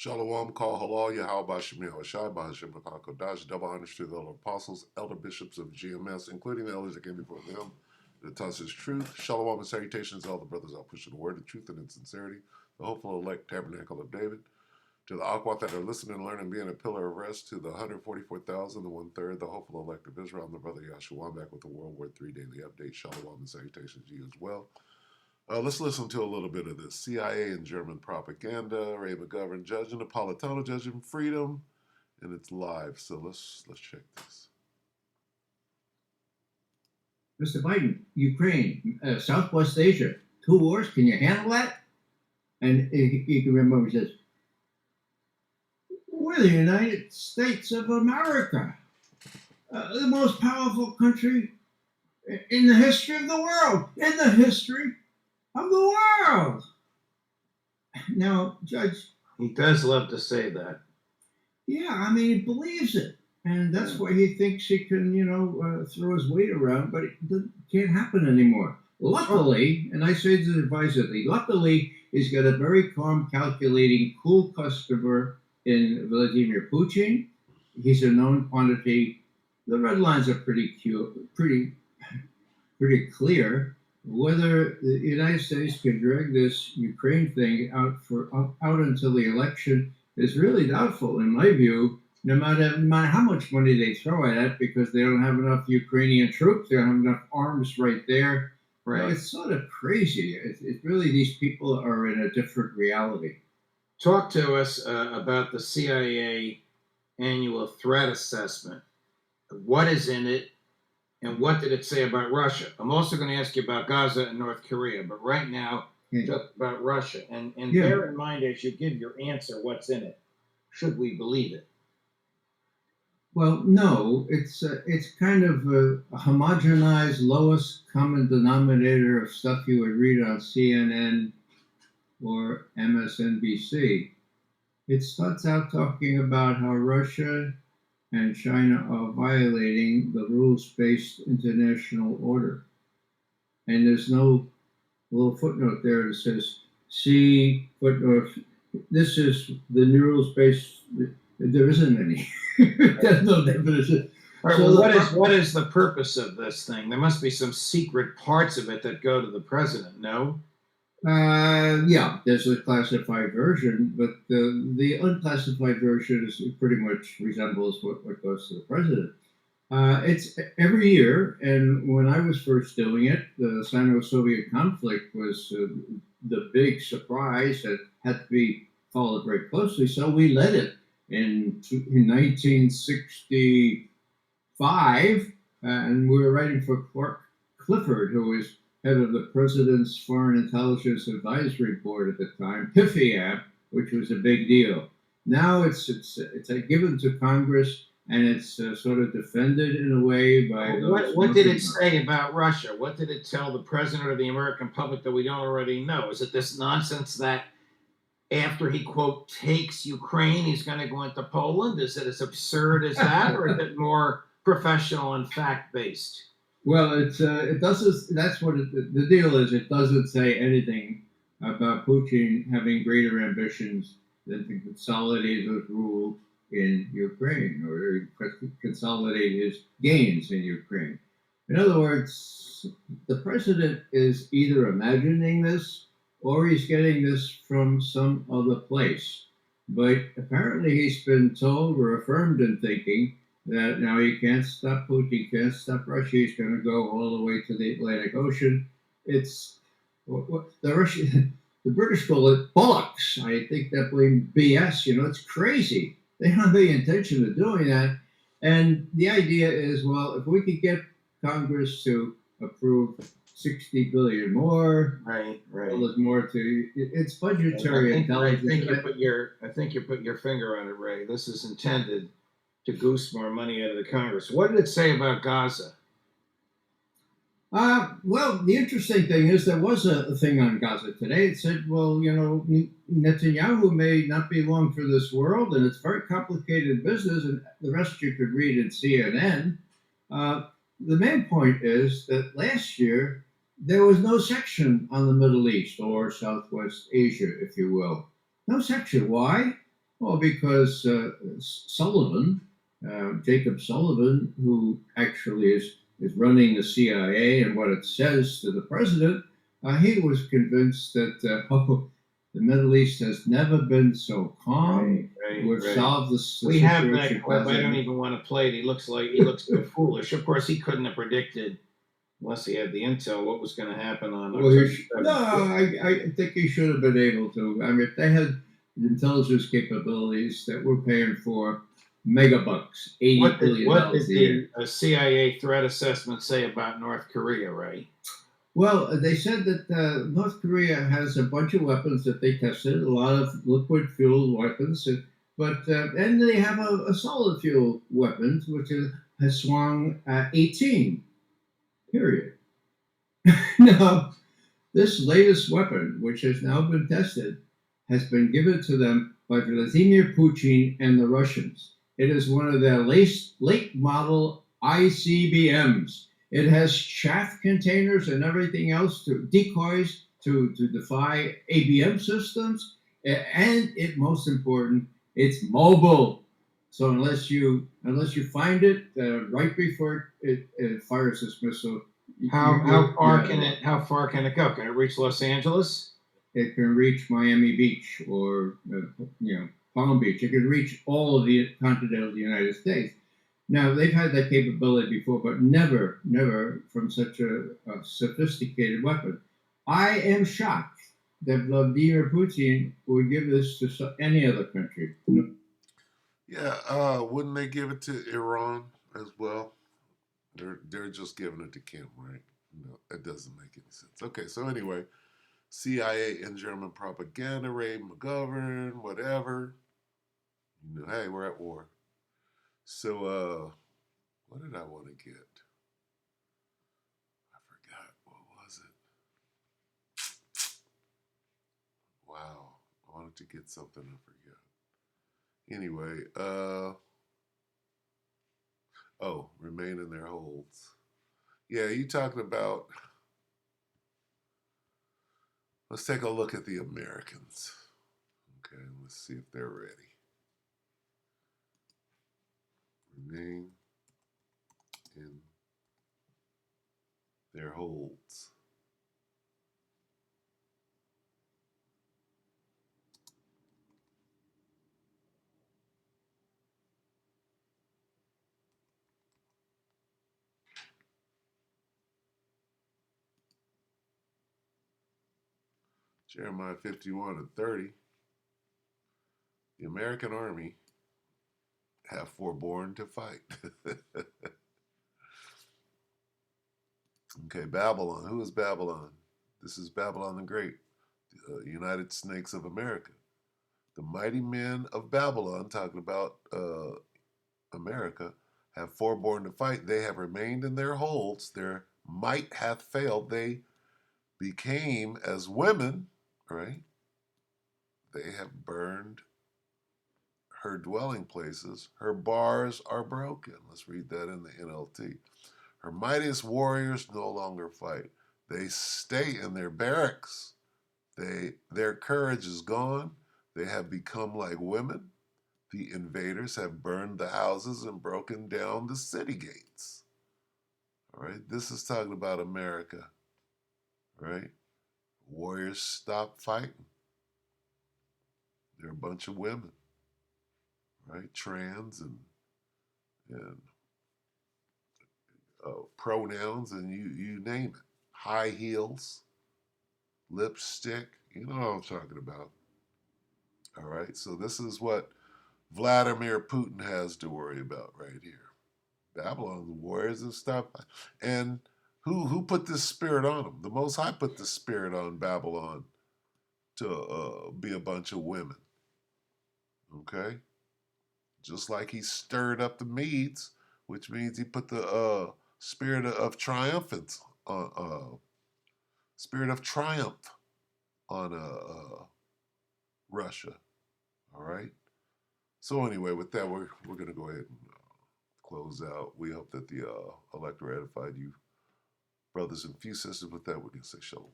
Shalom, call halal, Yahweh Shemi Hashai, Bahashem Kodash, double honors to the elder apostles, elder bishops of GMS, including the elders that came before them, that taught us truth. Shalom and salutations, all the brothers out pushing the word of truth and in sincerity, the hopeful elect tabernacle of David. To the Akwat that are listening, learning, being a pillar of rest, to the 144,000, the one-third, the hopeful elect of Israel, I'm the brother Yahshua. I'm back with the World War III daily update. Shalom and salutations to you as well. Let's listen to a little bit of this. CIA and German propaganda. Ray McGovern judging Napolitano judging freedom, and it's live. So let's check this. Mr. Biden, Ukraine, Southwest Asia, 2 wars. Can you handle that? And you can remember he says, "We're the United States of America, the most powerful country in the history of the world. In the history of the world." Now, Judge, he does love to say that. Yeah, I mean, he believes it. And that's why he thinks he can, throw his weight around, but it can't happen anymore. Luckily, and I say this advisedly, luckily, he's got a very calm, calculating, cool customer in Vladimir Putin. He's a known quantity. The red lines are pretty clear. Whether the United States can drag this Ukraine thing out until the election is really doubtful, in my view. No matter how much money they throw at it, because they don't have enough Ukrainian troops, they don't have enough arms right there. Right. It's sort of crazy. It's really, these people are in a different reality. Talk to us about the CIA annual threat assessment. What is in it, and what did it say about Russia? I'm also going to ask you about Gaza and North Korea, but right now, just about Russia. And bear in mind as you give your answer what's in it. Should we believe it? Well, no, it's kind of a homogenized lowest common denominator of stuff you would read on CNN or MSNBC. It starts out talking about how Russia and China are violating the rules-based international order. And there's no little footnote there that says, see footnote, this is the rules-based. There isn't any. There's no definition. All right, so well, what is the purpose of this thing? There must be some secret parts of it that go to the president, no? Yeah, there's a classified version, but the unclassified version pretty much resembles what goes to the president. It's every year, and when I was first doing it, the Sino-Soviet conflict was the big surprise that had to be followed very closely, so we led it. In 1965, and we were writing for Clark Clifford, who was head of the President's Foreign Intelligence Advisory Board at the time, PIFIAB, which was a big deal. Now it's given to Congress, and it's sort of defended in a way by those. What did it say about Russia? What did it tell the president or the American public that we don't already know? Is it this nonsense that after he, quote, takes Ukraine, he's going to go into Poland? Is it as absurd as that, or is it more professional and fact-based? Well, it doesn't. That's what the deal is. It doesn't say anything about Putin having greater ambitions than to consolidate his rule in Ukraine or consolidate his gains in Ukraine. In other words, the president is either imagining this or he's getting this from some other place. But apparently he's been told or affirmed in thinking that now you can't stop Putin, can't stop Russia, he's going to go all the way to the Atlantic Ocean. It's the British call it bollocks. I think that blame BS, it's crazy. They don't have any intention of doing that. And the idea is, well, if we could get Congress to approve 60 billion more. Right. Well, there's more to it's budgetary intelligence. I think you put your finger on it, Ray. This is intended to goose more money out of the Congress. What did it say about Gaza? Well, the interesting thing is there was a thing on Gaza today. It said, well, Netanyahu may not be long for this world, and it's very complicated business, and the rest you could read in CNN. The main point is that last year, there was no section on the Middle East or Southwest Asia, if you will. No section. Why? Well, because Sullivan, Jacob Sullivan, who actually is running the CIA and what it says to the president, he was convinced that the Middle East has never been so calm. We've solved the We have that situation. clip. I don't even want to play it. He looks so foolish. Of course, he couldn't have predicted, unless he had the intel, what was going to happen on Well, October no, 7th. I think he should have been able to. I mean, if they had intelligence capabilities that we're paying for megabucks, What $80 did, billion what a did year. the CIA threat assessment say about North Korea, Ray? Well, they said that North Korea has a bunch of weapons that they tested, a lot of liquid fuel weapons, and they have a solid fuel weapons, which has swung 18. Period. Now, this latest weapon, which has now been tested, has been given to them by Vladimir Putin and the Russians. It is one of their late model ICBMs. It has chaff containers and everything else to decoys to defy ABM systems, and most important, it's mobile. So unless you find it right before it fires this missile, How far can it go? Can it reach Los Angeles? it can reach Miami Beach or Palm Beach. It can reach all of the continental United States. Now they've had that capability before, but never from such a sophisticated weapon. I am shocked that Vladimir Putin would give this to any other country. Yeah, wouldn't they give it to Iran as well? They're just giving it to Kim, right? No, it doesn't make any sense. Okay, so anyway, CIA and German propaganda, Ray McGovern, whatever. Hey, we're at war. So, what did I want to get? I forgot. What was it? Wow, I wanted to get something. I forgot. Anyway, remain in their holds. Yeah, you talking about. Let's take a look at the Americans. Okay, let's see if they're ready. Remain in their holds. Jeremiah 51:30. The American army have forborne to fight. Okay, Babylon. Who is Babylon? This is Babylon the Great, the United Snakes of America. The mighty men of Babylon, talking about America, have forborne to fight. They have remained in their holds. Their might hath failed. They became as women, right? They have burned her dwelling places. Her bars are broken. Let's read that in the NLT. Her mightiest warriors no longer fight. They stay in their barracks. Their courage is gone. They have become like women. The invaders have burned the houses and broken down the city gates. All right, this is talking about America, right? Warriors stop fighting. They're a bunch of women, right? Trans and pronouns and you name it. High heels, lipstick. You know what I'm talking about. All right, so this is what Vladimir Putin has to worry about right here. Babylon, the warriors and stuff. And who put this spirit on them? The Most High put this spirit on Babylon to be a bunch of women. Okay, just like he stirred up the Medes, which means he put the spirit of triumphance on spirit of triumph on Russia. All right. So anyway, with that, we're going to go ahead and close out. We hope that the elector edified you, brothers and few sisters. With that, we can say shalom.